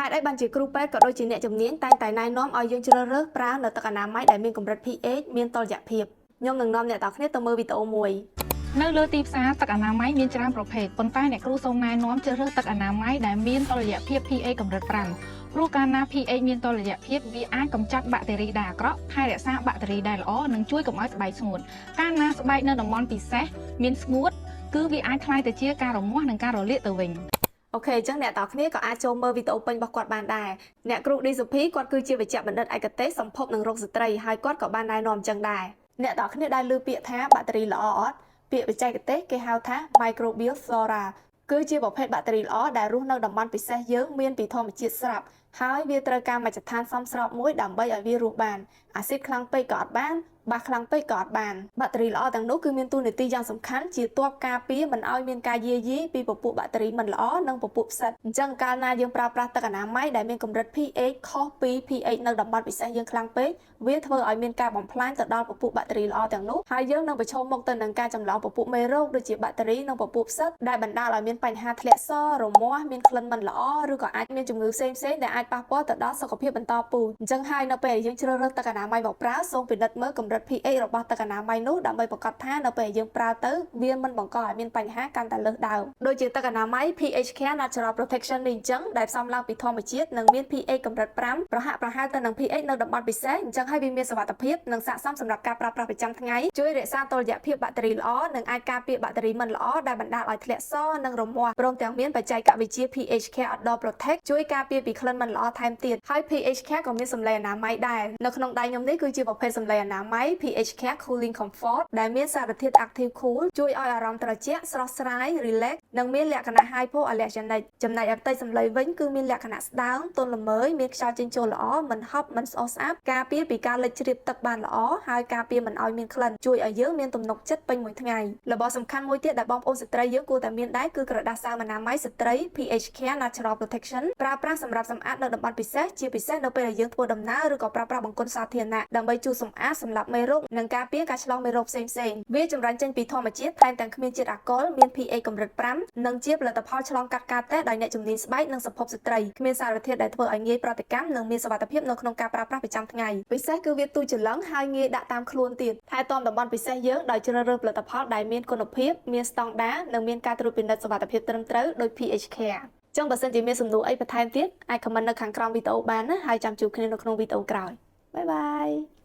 ហេតុអីបានជាគ្រូពេទ្យក៏ដូចជាអ្នកជំនាញតែងតែណែនាំឲ្យយើងជ្រើសរើសប្រើនៅទឹកអនាម័យដែលមានកម្រិត pH មានតុល្យភាពខ្ញុំនឹងនាំអ្នកទាំងគ្នាទៅមើលវីដេអូមួយនៅលើទីផ្សារទឹកអនាម័យមានច្រើនប្រភេទប៉ុន្តែអ្នកគ្រូសូមណែនាំជ្រើសរើសទឹកអនាម័យដែលមានតុល្យភាព pH កម្រិត5ព្រោះកាលណា pH មានតុល្យភាពវាអាចកម្ចាត់បាក់តេរីដែលអាក្រក់ថែរក្សាបាក់តេរីដែលល្អនិងជួយកុំឲ្យស្បែកស្ងួតកាលណាស្បែកនៅតំបន់ពិសេសមានស្ងួតគឺវាអាចក្លាយទៅជាការរមាស់និងការរលាកទៅវិញអូខេអញ្ចឹងអ្នកទាំងគ្នាក៏អាចចូលមើលវីដេអូពេញរបស់គាត់បានដែរអ្នកគ្រូឌីសូភីគាត់គឺជាវេជ្ជបណ្ឌិតឯកទេសសម្ភពនឹងរោគស្ត្រីហើយគាត់ក៏បានណែនាំអញ្ចឹងដែរអ្នកទាំងគ្នាដែលឮពាក្យថាបាក់តេរីល្អអត់ពាក្យបច្ចេកទេសគេហៅថា microbial flora គឺជាប្រភេទបាក់តេរីល្អដែលរស់នៅតំបន់ពិសេសយើងមានពីធម្មជាតិស្រាប់ហើយវាត្រូវការមជ្ឈដ្ឋានសមស្របមួយដើម្បីឲ្យវារស់បានអាស៊ីតខ្លាំងពេកក៏អត់បានបាសខ្លាំងពេកក៏អត់បានបាក់តេរីល្អទាំងនោះគឺមានតួនាទីយ៉ាងសំខាន់ជាទ័ពការពារមិនឲ្យមានការយាយីពីពពួកបាក់តេរីមិនល្អនិងពពួកផ្សិតអញ្ចឹងកាលណាយើងប្រើប្រាស់ទឹកអនាម័យដែលមានកម្រិត pH ខុសពី pH នៅតំបន់ពិសេសយើងខ្លាំងពេកវាធ្វើឲ្យមានការបំផ្លាញទៅដល់ពពួកបាក់តេរីល្អទាំងនោះហើយយើងនឹងប្រឈមមុខទៅនឹងការចម្លងពពួកមេរោគដូចជាបាក់តេរីនិងពពួកផ្សិតដែលបណ្ដាលឲ្យមានបញ្ហាធ្លាក់សរមាស់មានក្លិនមិនល្អឬក៏អាចមានជំងឺផ្សេងៗដែលអាចប៉ះពាល់ទៅដល់សុខភាពបន្តពូជអញ្ចឹងហើយនៅពេលយើងជ្រើសរើសទឹកអនាម័យមកប្រើសូមពិនិត្យមើលកម្រិត pH របស់ទឹកអនាម័យនោះដើម្បីប្រកាសថានៅពេលយើងប្រើទៅវាមិនបង្កឲ្យមានបញ្ហាកាន់តែលើសដើមដូចជាទឹកអនាម័យ pH Care Natural Protection នេះអញ្ចឹងដែលផ្សំឡើងពីធម្មជាតិនិងមាន pH កម្រិត5ប្រហាក់ប្រហែលទៅនឹង pH នៅតំបន់ពិសេសអញ្ចឹងហើយវាមានសុវត្ថិភាពនិងស័ក្តិសមសម្រាប់ការប្រើប្រាស់ប្រចាំថ្ងៃជួយរក្សាតុល្យភាពបាក់តេរីល្អនិងអាចការពារបាក់តេរីមិនល្អដែលបណ្ដាលឲ្យធ្លាក់សរនិងរមាស់ព្រមទាំងមានបច្ចេកវិទ្យា pH Care Outdoor Protect ជួយការពារពីក្លិនមិនល្អថែមទៀតហើយ pH Care ក៏មានសម្លេងអនាម័យដែរនៅក្នុងដៃខ្ញុំនេះគឺជាប្រភេទសម្លេងអនាម័យ pH Care Cooling Comfort ដែលមានសារធាតុ Active Cool ជួយឲ្យអារម្មណ៍ត្រជាក់ស្រស់ស្រាយ relax និងមានលក្ខណៈ Hypoallergenic ចំណែកឯផ្ទៃសម្លេងវិញគឺមានលក្ខណៈស្ដើងទន់ល្មើយមានខ្យល់ចេញចូលល្អមិនហប់មិនស្អុះស្អាប់ការពារពីការលិចជ្រាបទឹកបានល្អហើយការពារមិនឲ្យមានក្លិនជួយឲ្យយើងមានទំនុកចិត្តពេញមួយថ្ងៃរបស់សំខាន់មួយទៀតដែលបងប្អូនស្ត្រីយើងគួរតែមានដែរគឺក្រដាសសើមអនាម័យស្ត្រី pH Care Natural Protection ប្រើប្រាស់សម្រាប់សម្អាតនៅតំបន់ពិសេសជាពិសេសនៅពេលដែលយើងធ្វើដំណើរឬក៏ប្រើប្រាស់បង្គន់សាធារណៈដើម្បីជូតសម្អាតសម្លាប់មេរោគនិងការពារការឆ្លងមេរោគផ្សេងៗវាចម្រាញ់ចេញពីធម្មជាតិថែមទាំងគ្មានជាតិអាល់កុលមាន pH កម្រិត5និងជាផលិតផលឆ្លងកាត់ការតេស្តដោយអ្នកជំនាញស្បែកនិងសម្ភពស្ត្រីគ្មានសារធាតុដែលធ្វើឲ្យងាយប្រតិកម្មនិងមានសុវត្ថិភាពនៅក្នុងការប្រើប្រាស់ប្រចាំថ្ងៃពិសេសគឺវាទូចច្រឡឹងហើយងាយដាក់តាមខ្លួនទៀតថែទាំតំបន់ពិសេសយើងដោយជ្រើសរើសផលិតផលដែលមានគុណភាពមានស្តង់ដារនិងមានការត្រួតពិនិត្យសុវត្ថិភាពត្រឹមត្រូវដោយ pH Care ចឹងបើសិនជាមានសំណួរអីបន្ថែមទៀតអាច comment នៅខាងក្រោមវីដេអូបានណាហើយចាំជួបគ្នានៅក្នុងវីដេអូក្រោយបាយបាយ